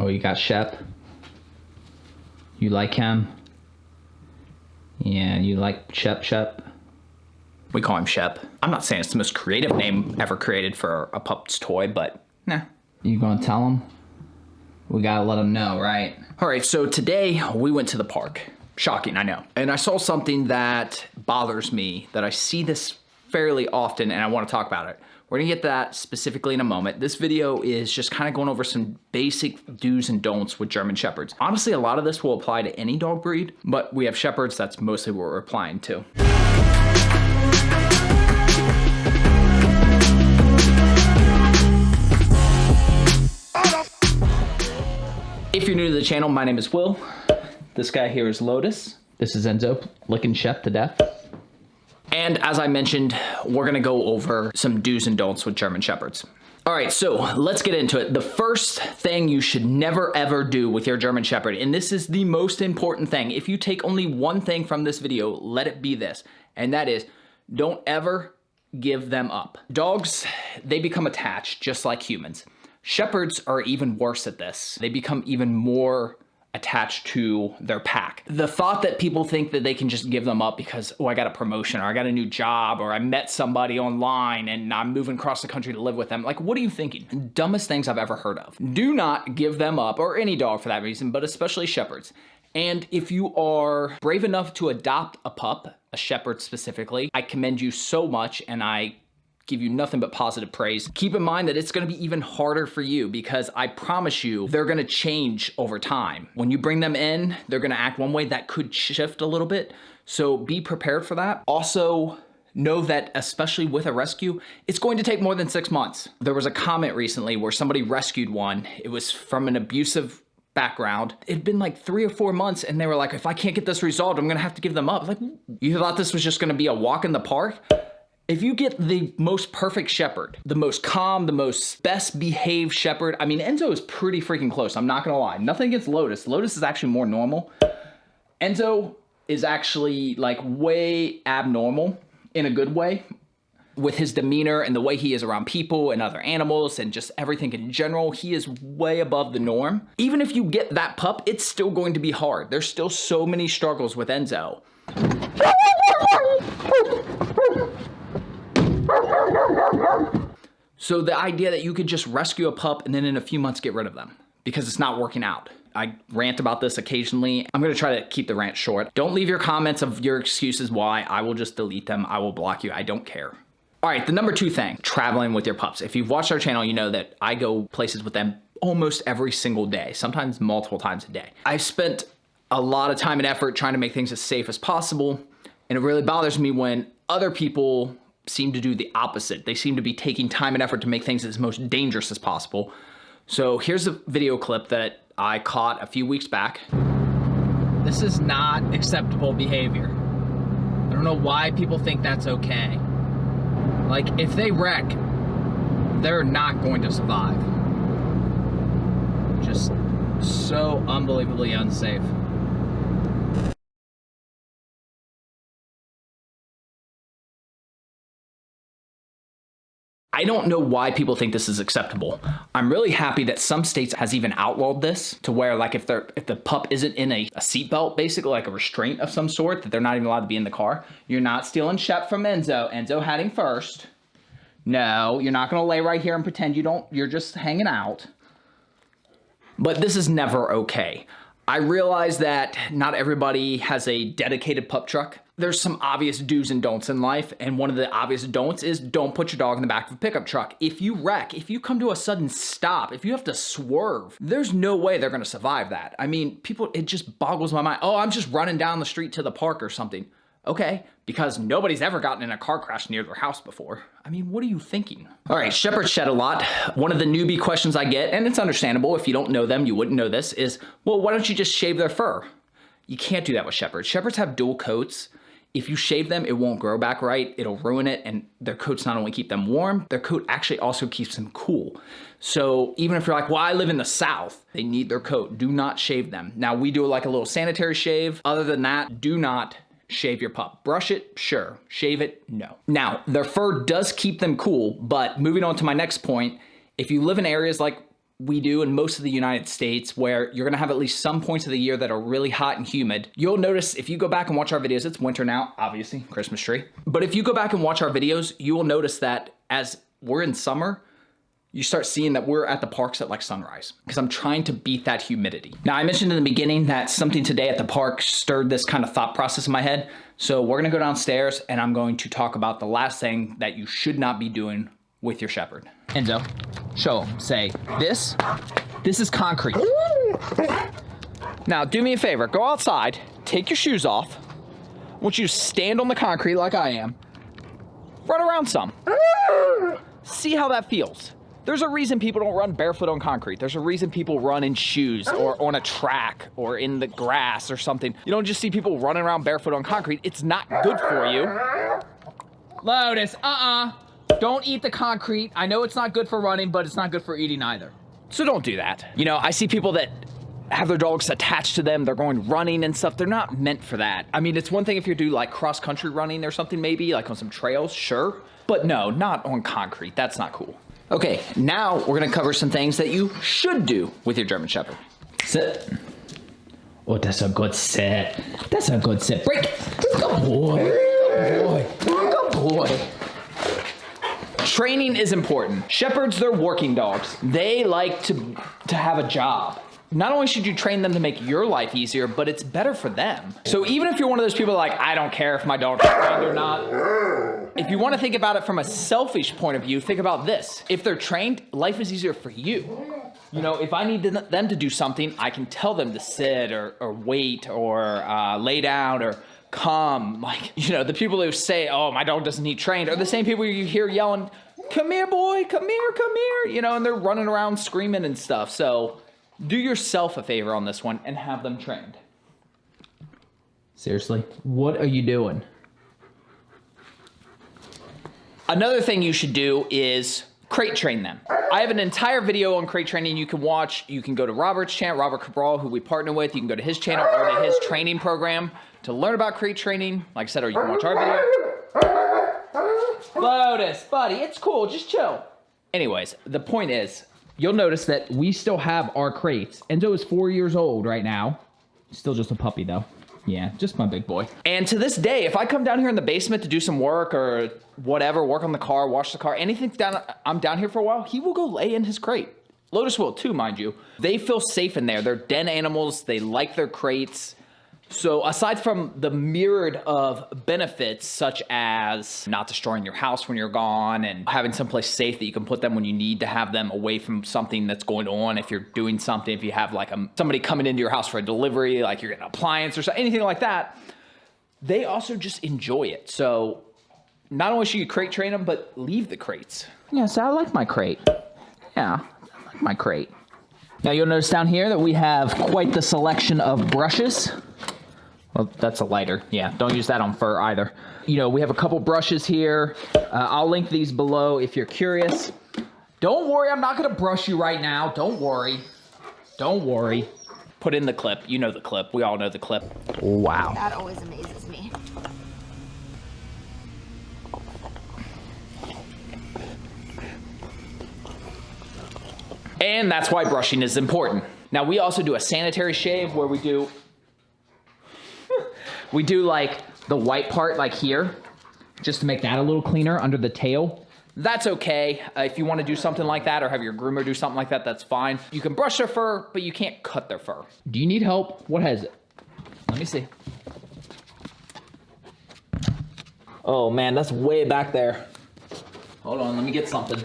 Oh, you got Shep. You like him? Yeah, you like Shep. We call him Shep. I'm not saying it's the most creative name ever created for a pup's toy, but nah. You gonna tell him? We gotta let him know, right? All right, so today we went to the park. Shocking, I know. And I saw something that bothers me, that I see this fairly often, and I wanna talk about it. We're gonna get to that specifically in a moment. This video is just kind of going over some basic do's and don'ts with German Shepherds. Honestly, a lot of this will apply to any dog breed, but we have Shepherds, that's mostly what we're applying to. If you're new to the channel, my name is Will. This guy here is Lotus. This is Enzo, licking Shep to death. And as I mentioned, we're gonna go over some do's and don'ts with German Shepherds. All right, so let's get into it. The first thing you should never ever do with your German Shepherd, and this is the most important thing. If you take only one thing from this video, let it be this, and that is, don't ever give them up. Dogs, they become attached just like humans. Shepherds are even worse at this. They become even more attached to their pack. The thought that people think that they can just give them up because, oh, I got a promotion, or I got a new job, or I met somebody online and I'm moving across the country to live with them. Like, what are you thinking? Dumbest things I've ever heard of. Do not give them up, or any dog for that reason, but especially Shepherds. And if you are brave enough to adopt a pup, a Shepherd specifically, I commend you so much, and I give you nothing but positive praise. Keep in mind that it's gonna be even harder for you, because I promise you, they're gonna change over time. When you bring them in, they're gonna act one way that could shift a little bit. So be prepared for that. Also, know that especially with a rescue, it's going to take more than 6 months. There was a comment recently where somebody rescued one. It was from an abusive background. It'd been like 3 or 4 months, and they were like, if I can't get this resolved, I'm gonna have to give them up. Like, you thought this was just gonna be a walk in the park? If you get the most perfect Shepherd, the most calm, the most best behaved Shepherd, I mean, Enzo is pretty freaking close, I'm not gonna lie. Nothing against Lotus. Lotus is actually more normal. Enzo is actually like way abnormal in a good way, with his demeanor and the way he is around people and other animals and just everything in general. He is way above the norm. Even if you get that pup, it's still going to be hard. There's still so many struggles with Enzo. So the idea that you could just rescue a pup and then in a few months get rid of them because it's not working out. I rant about this occasionally. I'm gonna try to keep the rant short. Don't leave your comments of your excuses why. I will just delete them. I will block you. I don't care. All right, the number 2 thing, traveling with your pups. If you've watched our channel, you know that I go places with them almost every single day, sometimes multiple times a day. I've spent a lot of time and effort trying to make things as safe as possible, and it really bothers me when other people seem to do the opposite. They seem to be taking time and effort to make things as most dangerous as possible. So here's a video clip that I caught a few weeks back. This is not acceptable behavior. I don't know why people think that's okay. Like, if they wreck, they're not going to survive. Just so unbelievably unsafe. I don't know why people think this is acceptable. I'm really happy that some states has even outlawed this to where, like, if the pup isn't in a seatbelt, basically like a restraint of some sort, that they're not even allowed to be in the car. You're not stealing Shep from Enzo. Enzo had him first. No, you're not gonna lay right here and pretend you're just hanging out. But this is never okay. I realize that not everybody has a dedicated pup truck. There's some obvious do's and don'ts in life, and one of the obvious don'ts is don't put your dog in the back of a pickup truck. If you wreck, if you come to a sudden stop, if you have to swerve, there's no way they're gonna survive that. I mean, people, it just boggles my mind. Oh, I'm just running down the street to the park or something. Okay, because nobody's ever gotten in a car crash near their house before. I mean, what are you thinking? All right, Shepherds shed a lot. One of the newbie questions I get, and it's understandable, if you don't know them, you wouldn't know this, is, well, why don't you just shave their fur? You can't do that with Shepherds. Shepherds have dual coats. If you shave them, it won't grow back right. It'll ruin it, and their coats not only keep them warm, their coat actually also keeps them cool. So even if you're like, well, I live in the South, they need their coat. Do not shave them. Now, we do like a little sanitary shave. Other than that, do not shave your pup. Brush it, sure. Shave it, no. Now, their fur does keep them cool, but moving on to my next point, if you live in areas like we do in most of the United States, where you're gonna have at least some points of the year that are really hot and humid. You'll notice if you go back and watch our videos, it's winter now, obviously, Christmas tree. But if you go back and watch our videos, you will notice that as we're in summer, you start seeing that we're at the parks at like sunrise, because I'm trying to beat that humidity. Now, I mentioned in the beginning that something today at the park stirred this kind of thought process in my head. So we're gonna go downstairs and I'm going to talk about the last thing that you should not be doing with your shepherd. Enzo, show him, say, this is concrete. Now, do me a favor, go outside, take your shoes off. I want you to stand on the concrete like I am. Run around some. See how that feels. There's a reason people don't run barefoot on concrete. There's a reason people run in shoes or on a track or in the grass or something. You don't just see people running around barefoot on concrete. It's not good for you. Lotus, don't eat the concrete. I know it's not good for running, but it's not good for eating either. So don't do that. You know, I see people that have their dogs attached to them. They're going running and stuff. They're not meant for that. I mean, it's one thing if you do like cross-country running or something, maybe like on some trails, sure. But no, not on concrete. That's not cool. Okay, now we're gonna cover some things that you should do with your German Shepherd. Sit. Oh, that's a good sit. That's a good sit. Break. Good boy. Good boy. Good boy. Training is important. Shepherds, they're working dogs. They like to have a job. Not only should you train them to make your life easier, but it's better for them. So even if you're one of those people like, I don't care if my dog's trained or not, if you want to think about it from a selfish point of view, think about this. If they're trained, life is easier for you. You know, if I need them to do something, I can tell them to sit or wait or lay down or come. Like, you know, the people who say, oh, my dog doesn't need trained are the same people you hear yelling, come here, boy, come here, come here. You know, and they're running around screaming and stuff. So do yourself a favor on this one and have them trained. Seriously, what are you doing? Another thing you should do is crate train them. I have an entire video on crate training you can watch. You can go to Robert's channel, Robert Cabral, who we partner with. You can go to his channel or to his training program to learn about crate training. Like I said, or you can watch our video. Lotus, buddy, it's cool, just chill. Anyways, the point is, you'll notice that we still have our crates. Enzo is 4 years old right now. Still just a puppy though. Yeah, just my big boy. And to this day, if I come down here in the basement to do some work or whatever, work on the car, wash the car, anything I'm down here for a while, he will go lay in his crate. Lotus will too, mind you. They feel safe in there. They're den animals. They like their crates. So aside from the myriad of benefits, such as not destroying your house when you're gone and having someplace safe that you can put them when you need to have them away from something that's going on, if you're doing something, if you have like somebody coming into your house for a delivery, like you're getting an appliance or something, anything like that, they also just enjoy it. So not only should you crate train them, but leave the crates. Yes, I like my crate. Yeah, I like my crate. Now you'll notice down here that we have quite the selection of brushes. Well, that's a lighter. Yeah, don't use that on fur either. You know, we have a couple brushes here. I'll link these below if you're curious. Don't worry, I'm not gonna brush you right now. Don't worry. Don't worry. Put in the clip. You know the clip. We all know the clip. Wow. That always amazes me. And that's why brushing is important. Now, we also do a sanitary shave where we do like the white part like here, just to make that a little cleaner under the tail. That's okay. If you want to do something like that or have your groomer do something like that, that's fine. You can brush their fur, but you can't cut their fur. Do you need help? What has it? Let me see. Oh man, that's way back there. Hold on, let me get something.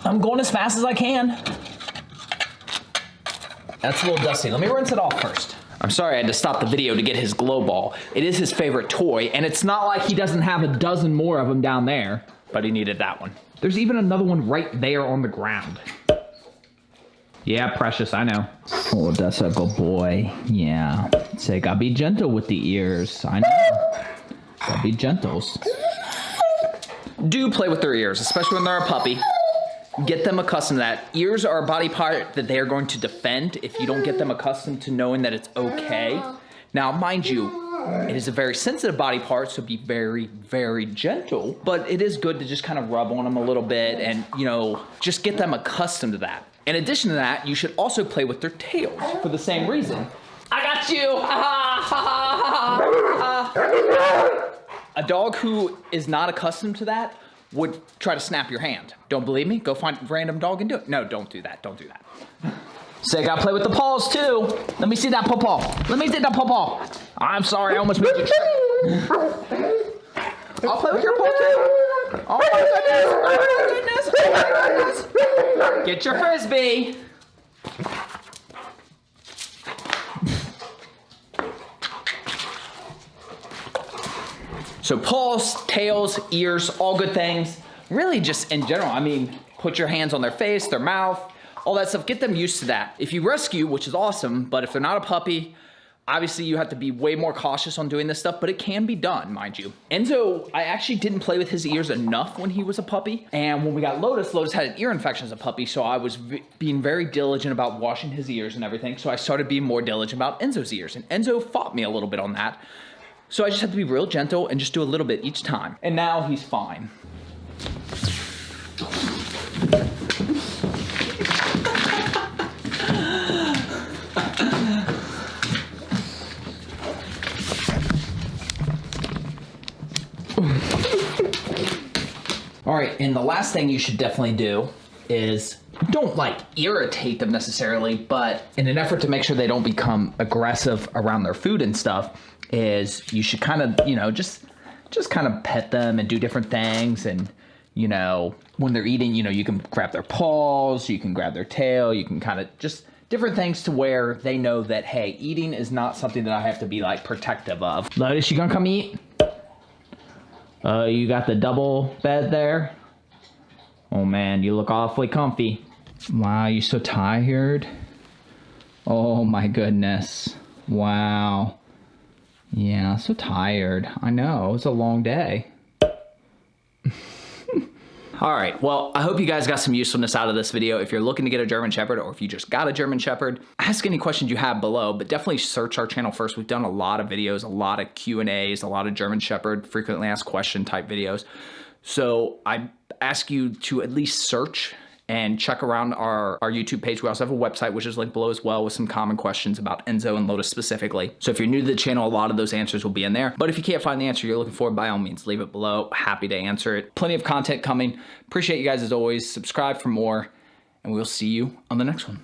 I'm going as fast as I can. That's a little dusty. Let me rinse it off first. I'm sorry I had to stop the video to get his glow ball. It is his favorite toy, and it's not like he doesn't have a dozen more of them down there, but he needed that one. There's even another one right there on the ground. Yeah, Precious, I know. Oh, that's a good boy. Yeah. Say, gotta be gentle with the ears. I know. Gotta be gentles. Do play with their ears, especially when they're a puppy. Get them accustomed to that. Ears are a body part that they are going to defend if you don't get them accustomed to knowing that it's okay. Now, mind you, it is a very sensitive body part, so be very, very gentle, but it is good to just kind of rub on them a little bit and, you know, just get them accustomed to that. In addition to that, you should also play with their tails for the same reason. I got you! A dog who is not accustomed to that would try to snap your hand. Don't believe me? Go find a random dog and do it. No, don't do that. Don't do that. Say, I gotta play with the paws too. Let me see that paw. Let me see that paw. I'm sorry, I almost made you trick. I'll play with your paw too. Oh my goodness. Oh my goodness. Oh my goodness. Get your frisbee. So paws, tails, ears, all good things. Really just in general, I mean, put your hands on their face, their mouth, all that stuff. Get them used to that. If you rescue, which is awesome, but if they're not a puppy, obviously you have to be way more cautious on doing this stuff, but it can be done, mind you. Enzo, I actually didn't play with his ears enough when he was a puppy. And when we got Lotus, Lotus had an ear infection as a puppy, so I was being very diligent about washing his ears and everything. So I started being more diligent about Enzo's ears, and Enzo fought me a little bit on that. So I just have to be real gentle and just do a little bit each time. And now he's fine. All right, and the last thing you should definitely do is don't like irritate them necessarily, but in an effort to make sure they don't become aggressive around their food and stuff, is you should kind of, you know, just kind of pet them and do different things. And, you know, when they're eating, you know, you can grab their paws, you can grab their tail, you can kind of just different things to where they know that, hey, eating is not something that I have to be like protective of. Lotus, you gonna come eat? You got the double bed there? Oh man, you look awfully comfy. Wow, you so tired? Oh my goodness. Wow. Yeah, so tired. I know, it was a long day. All right, well, I hope you guys got some usefulness out of this video. If you're looking to get a German Shepherd, or if you just got a German Shepherd, ask any questions you have below, but definitely search our channel first. We've done a lot of videos, a lot of Q&As, a lot of German Shepherd frequently asked question type videos. So I ask you to at least search and check around our YouTube page. We also have a website, which is linked below as well, with some common questions about Enzo and Lotus specifically. So if you're new to the channel, a lot of those answers will be in there. But if you can't find the answer you're looking for, by all means, leave it below. Happy to answer it. Plenty of content coming. Appreciate you guys as always. Subscribe for more, and we'll see you on the next one.